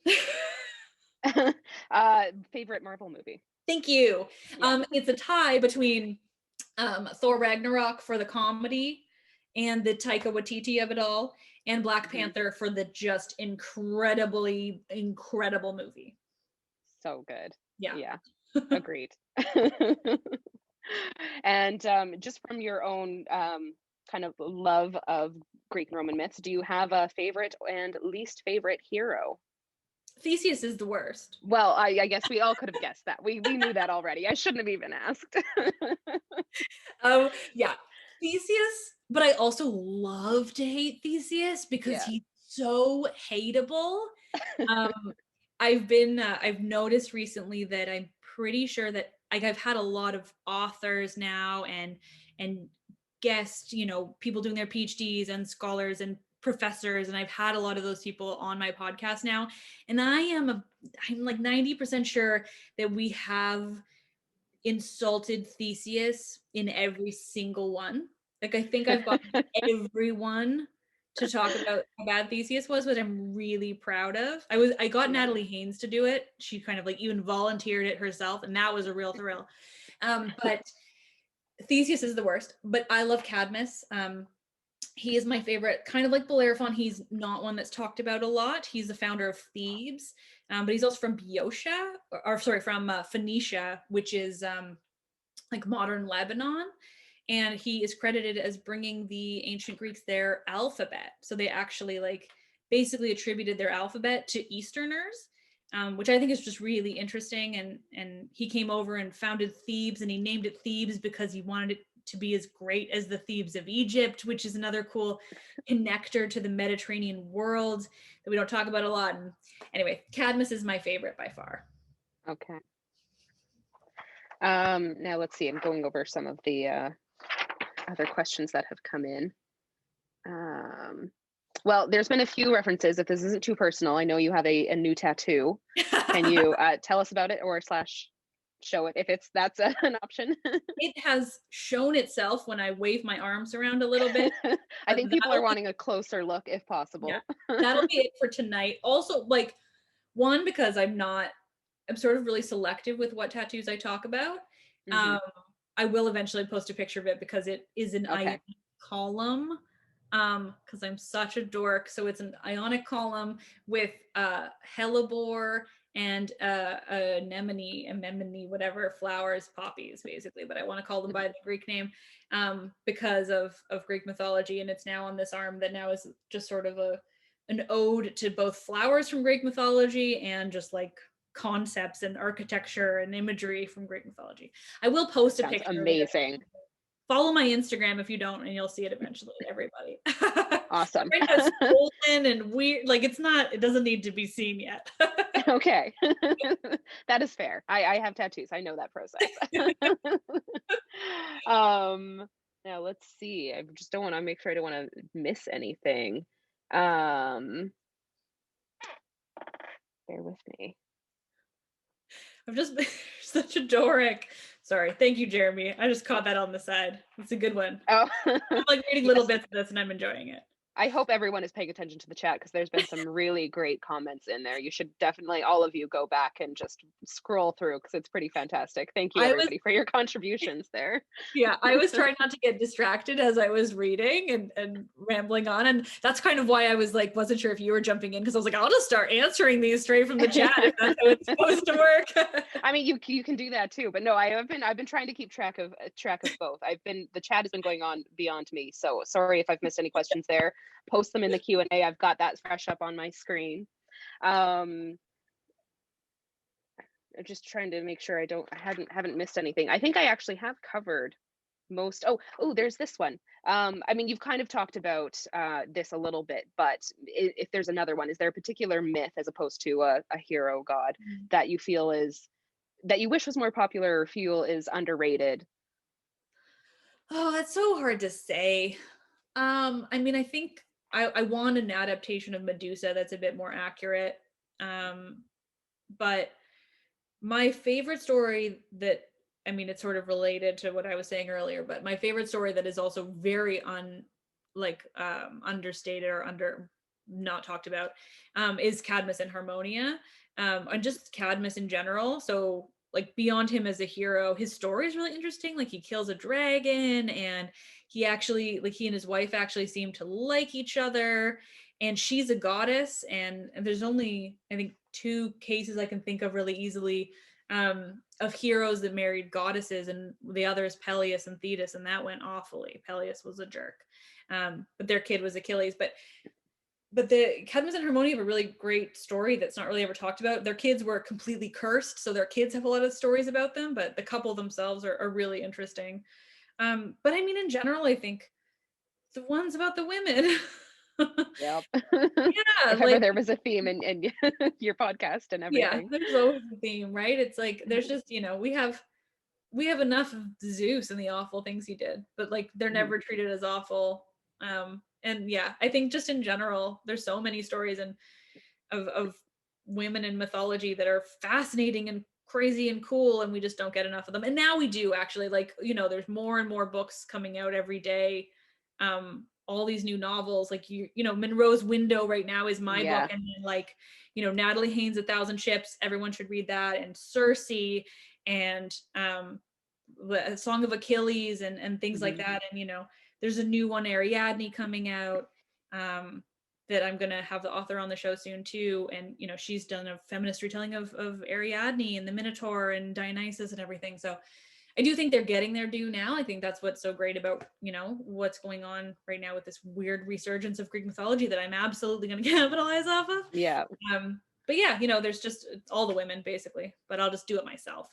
Favorite Marvel movie? Thank you. Yeah. It's a tie between Thor Ragnarok for the comedy and the Taika Waititi of it all, and Black Panther for the just incredibly incredible movie. So good. Yeah. Agreed. And just from your own kind of love of Greek and Roman myths, do you have a favorite and least favorite hero? Theseus is the worst. Well, I guess we all could have guessed that. We knew that already. I shouldn't have even asked. Yeah, Theseus, but I also love to hate Theseus because he's so hateable. I've noticed recently that I'm pretty sure that like I've had a lot of authors now and guests, people doing their PhDs and scholars and professors, and I've had a lot of those people on my podcast now, and I'm like 90% sure that we have insulted Theseus in every single one. Like I think I've got everyone to talk about how bad Theseus was, which I'm really proud of. I got Natalie Haynes to do it. She kind of like even volunteered it herself, and that was a real thrill. But Theseus is the worst, but I love Cadmus. He is my favorite, kind of like Bellerophon. He's not one that's talked about a lot. He's the founder of Thebes, but he's also from Boeotia, from Phoenicia, which is like modern Lebanon. And he is credited as bringing the ancient Greeks their alphabet. So they actually like basically attributed their alphabet to Easterners, which I think is just really interesting. And he came over and founded Thebes, and he named it Thebes because he wanted it to be as great as the Thebes of Egypt, which is another cool connector to the Mediterranean world that we don't talk about a lot. And anyway, Cadmus is my favorite by far. Okay. Now let's see. I'm going over some of the other questions that have come in. Well, there's been a few references. If this isn't too personal, I know you have a new tattoo. Can you tell us about it or / show it if that's an option? It has shown itself when I wave my arms around a little bit. I think people are wanting a closer look if possible. Yeah, that'll be it for tonight. Also, like, one, because I'm sort of really selective with what tattoos I talk about. I will eventually post a picture of it because it is an ionic column. Because I'm such a dork. So it's an ionic column with hellebore and anemone, whatever, flowers, poppies, basically. But I want to call them by the Greek name because of Greek mythology. And it's now on this arm that now is just sort of an ode to both flowers from Greek mythology and just like concepts and architecture and imagery from Greek mythology. I will post a picture. Amazing. Follow my Instagram if you don't, and you'll see it eventually, everybody. Awesome. My friend has swollen and weird, like it doesn't need to be seen yet. Okay. That is fair. I have tattoos. I know that process. Now let's see. I just don't want to make sure I don't want to miss anything. Bear with me. I'm just such a Doric. Sorry. Thank you, Jeremy. I just caught that on the side. It's a good one. Oh. I'm like reading little bits of this and I'm enjoying it. I hope everyone is paying attention to the chat because there's been some really great comments in there. You should definitely, all of you, go back and just scroll through because it's pretty fantastic. Thank you, everybody, for your contributions there. Yeah, I was trying not to get distracted as I was reading and rambling on. And that's kind of why I was like, wasn't sure if you were jumping in because I was like, I'll just start answering these straight from the chat if that's how it's supposed to work. I mean, you can do that too, but no, I've been trying to keep track of both. The chat has been going on beyond me, so sorry if I've missed any questions there. Post them in the Q&A. I've got that fresh up on my screen. I'm just trying to make sure I haven't missed anything. I think I actually have covered most. Oh, there's this one. I mean, you've kind of talked about this a little bit, but if there's another one, is there a particular myth as opposed to a hero god that you feel is that you wish was more popular or feel is underrated? Oh, that's so hard to say. I mean, I think I want an adaptation of Medusa that's a bit more accurate. Um, but my favorite story that, I mean, it's sort of related to what I was saying earlier, but my favorite story that is also very understated or under not talked about, is Cadmus and Harmonia, and just Cadmus in general. So like beyond him as a hero, his story is really interesting. Like he kills a dragon, and he actually, like, he and his wife actually seem to like each other, and she's a goddess, and there's only, I think, two cases I can think of really easily, of heroes that married goddesses, and the other is Peleus and Thetis, and that went awfully. Peleus was a jerk, but their kid was Achilles. But the Cadmus and Harmonia have a really great story that's not really ever talked about. Their kids were completely cursed, so their kids have a lot of stories about them, but the couple themselves are really interesting. But I mean, in general, I think the ones about the women. Yep. Yeah, If ever like, there was a theme in your podcast and yeah, everything. there's always a theme, right? It's like there's just, we have enough of Zeus and the awful things he did, but like they're Mhm. never treated as awful. And yeah, I think just in general, there's so many stories and of women in mythology that are fascinating and crazy and cool, and we just don't get enough of them. And now we do, actually. Like, there's more and more books coming out every day. All these new novels, like, Munro's Window right now is my book, Yeah. and then, like, Natalie Haynes' A Thousand Ships, everyone should read that, and Circe, and the Song of Achilles, and things like Mhm. that. And there's a new one, Ariadne, coming out, that I'm gonna have the author on the show soon too. And she's done a feminist retelling of Ariadne and the Minotaur and Dionysus and everything. So I do think they're getting their due now. I think that's what's so great about what's going on right now with this weird resurgence of Greek mythology that I'm absolutely gonna capitalize off of. Yeah. But yeah, there's just all the women basically, but I'll just do it myself.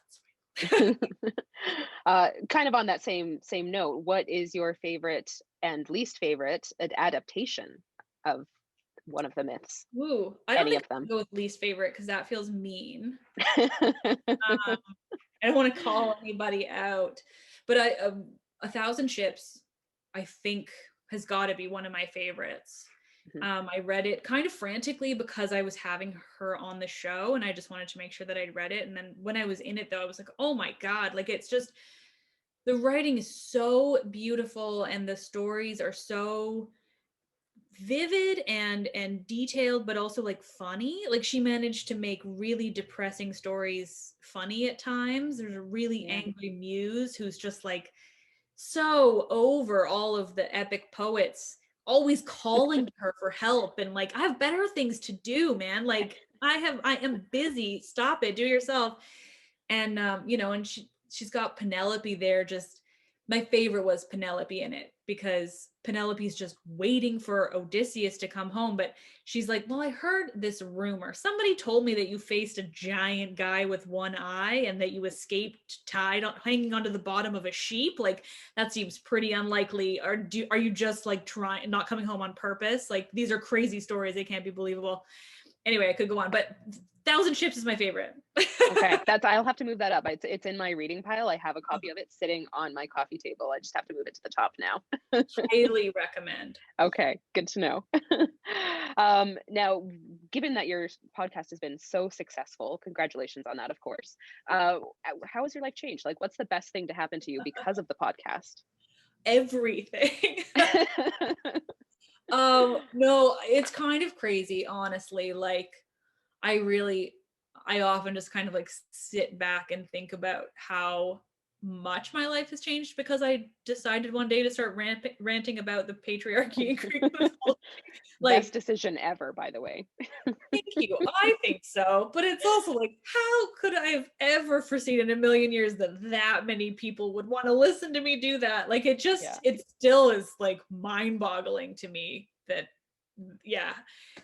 Kind of on that same note, what is your favorite and least favorite adaptation of one of the myths? Ooh, I don't Any think of I'll them? go with least favorite because that feels mean. Um, I don't want to call anybody out, but A Thousand Ships, I think, has got to be one of my favorites. Mhm. I read it kind of frantically because I was having her on the show, and I just wanted to make sure that I'd read it. And then when I was in it, though, I was like, oh my God, like, it's just, the writing is so beautiful, and the stories are so vivid and detailed, but also like funny. Like, she managed to make really depressing stories funny at times. There's a really Yeah. angry muse who's just like so over all of the epic poets, always calling to her for help, and like, I have better things to do, man. Like, I am busy, stop it, do it yourself. And and she's got Penelope there. Just, my favorite was Penelope in it, because Penelope's just waiting for Odysseus to come home, but she's like, well, I heard this rumor, somebody told me that you faced a giant guy with one eye and that you escaped tied on, hanging onto the bottom of a sheep. Like, that seems pretty unlikely. Are you just like trying, not coming home on purpose? Like, these are crazy stories, they can't be believable. Anyway, I could go on, but Thousand Ships is my favorite. Okay, I'll have to move that up. It's in my reading pile. I have a copy of it sitting on my coffee table. I just have to move it to the top now. Highly recommend. Okay, good to know. Now, given that your podcast has been so successful, congratulations on that, of course. How has your life changed? Like, what's the best thing to happen to you because of the podcast? Everything. No, it's kind of crazy, honestly. Like, I often just kind of like sit back and think about how much my life has changed because I decided one day to start ranting about the patriarchy in Greek mythology. Best Like, decision ever, by the way. thank you. I think so. But it's also like, how could I have ever foreseen in a million years that many people would want to listen to me do that? Like, Yeah. it still is like mind boggling to me that, yeah.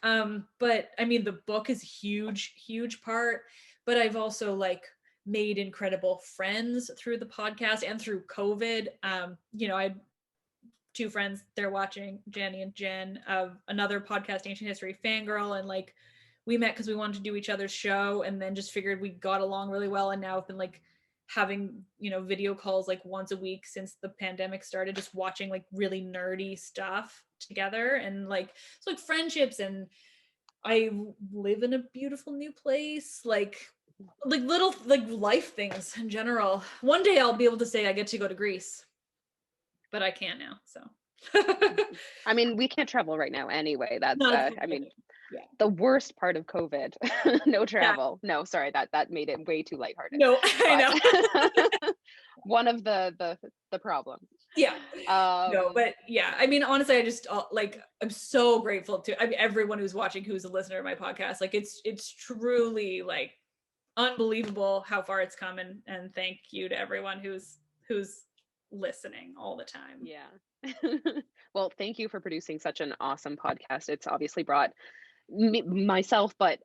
But I mean, the book is huge, huge part, but I've also like made incredible friends through the podcast and through COVID. I had two friends, they're watching, Jenny and Jen, of another podcast, Ancient History Fangirl, and like, we met because we wanted to do each other's show, and then just figured we got along really well, and now have been like having, you know, video calls like once a week since the pandemic started, just watching like really nerdy stuff together, and like it's like friendships, and I live in a beautiful new place, like little like life things in general. One day I'll be able to say I get to go to Greece, but I can't now, so. I mean, we can't travel right now anyway. That's No, I mean, the worst part of COVID. No travel. No, sorry, that made it way too lighthearted. No, I know. One of the problems. Yeah. No, but yeah, I mean, honestly, I just like, I'm so grateful to, I mean, everyone who's watching, who's a listener to my podcast. Like, it's truly like unbelievable how far it's come, and thank you to everyone who's listening all the time. Yeah. Well, thank you for producing such an awesome podcast. It's obviously brought myself, but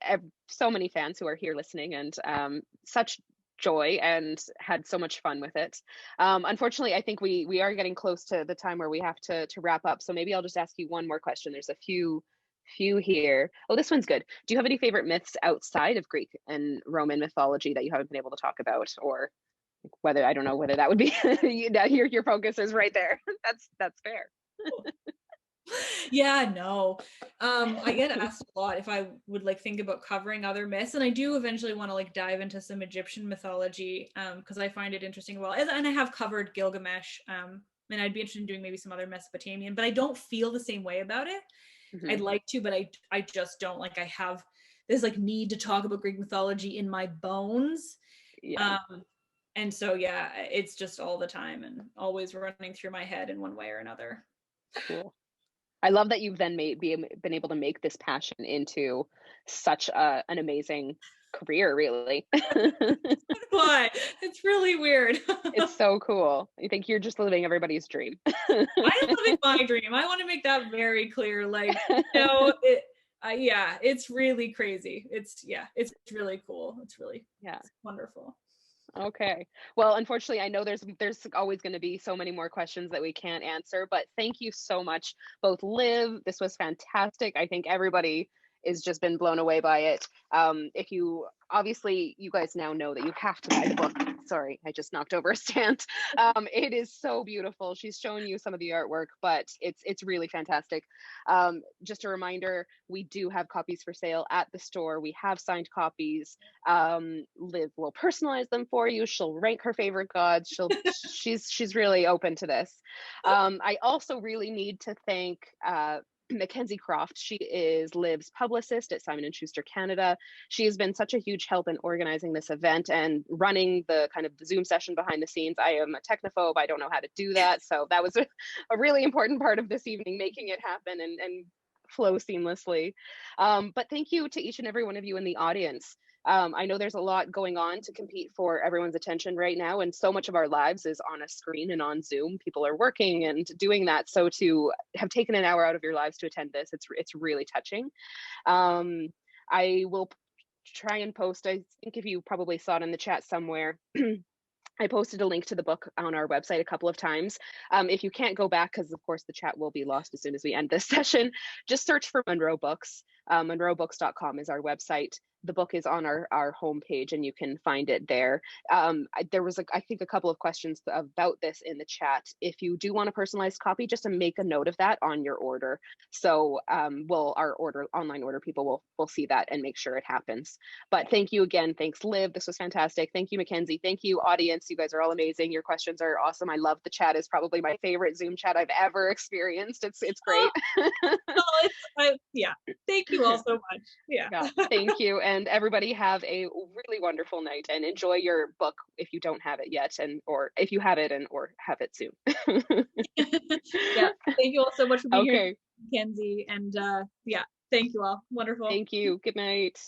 so many fans who are here listening, and such joy, and had so much fun with it. Unfortunately, I think we are getting close to the time where we have to wrap up. So maybe I'll just ask you one more question. There's a few here. Oh, this one's good. Do you have any favorite myths outside of Greek and Roman mythology that you haven't been able to talk about, or whether, I don't know whether that would be your focus is right there. That's fair. Yeah, no. I get asked a lot if I would like think about covering other myths, and I do eventually want to like dive into some Egyptian mythology, because I find it interesting. Well, and I have covered Gilgamesh, and I'd be interested in doing maybe some other Mesopotamian, but I don't feel the same way about it. Mm-hmm. I'd like to, but I just don't. Like, I have this like need to talk about Greek mythology in my bones. Yeah. And so, yeah, it's just all the time and always running through my head in one way or another. Cool. I love that you've then been able to make this passion into such an amazing career, really. But it's really weird. It's so cool. I think you're just living everybody's dream. I am living my dream. I want to make that very clear. Like, yeah, it's really crazy. It's really cool. It's really, it's wonderful. Okay. Well, unfortunately, I know there's always going to be so many more questions that we can't answer, but thank you so much, both Liv. This was fantastic. I think everybody has just been blown away by it. If you, obviously, you guys now know that you have to buy the book. Sorry, I just knocked over a stand. It is so beautiful. She's shown you some of the artwork, but it's really fantastic. Just a reminder, we do have copies for sale at the store. We have signed copies. Liv will personalize them for you. She'll rank her favorite gods. She's really open to this. I also really need to thank Mackenzie Croft. She is Liv's publicist at Simon & Schuster Canada. She has been such a huge help in organizing this event and running the kind of the Zoom session behind the scenes. I am a technophobe. I don't know how to do that. So that was a really important part of this evening, making it happen and flow seamlessly. But thank you to each and every one of you in the audience. I know there's a lot going on to compete for everyone's attention right now, and so much of our lives is on a screen and on Zoom. People are working and doing that. So to have taken an hour out of your lives to attend this, it's really touching. I will try and post, I think if you probably saw it in the chat somewhere, I posted a link to the book on our website a couple of times. If you can't go back, because of course the chat will be lost as soon as we end this session, just search for Munro Books. MunroBooks.com is our website. The book is on our homepage, and you can find it there. There was, I think, a couple of questions about this in the chat. If you do want a personalized copy, just to make a note of that on your order. So our online order people will see that and make sure it happens. But thank you again. Thanks, Liv. This was fantastic. Thank you, Mackenzie. Thank you, audience. You guys are all amazing. Your questions are awesome. I love the chat. It's probably my favorite Zoom chat I've ever experienced. It's great. Yeah. Thank you all so much. Yeah. Thank you. And everybody have a really wonderful night, and enjoy your book if you don't have it yet, or if you have it or have it soon. Yeah. Thank you all so much for being here, Mackenzie. And yeah, thank you all. Wonderful. Thank you. Good night.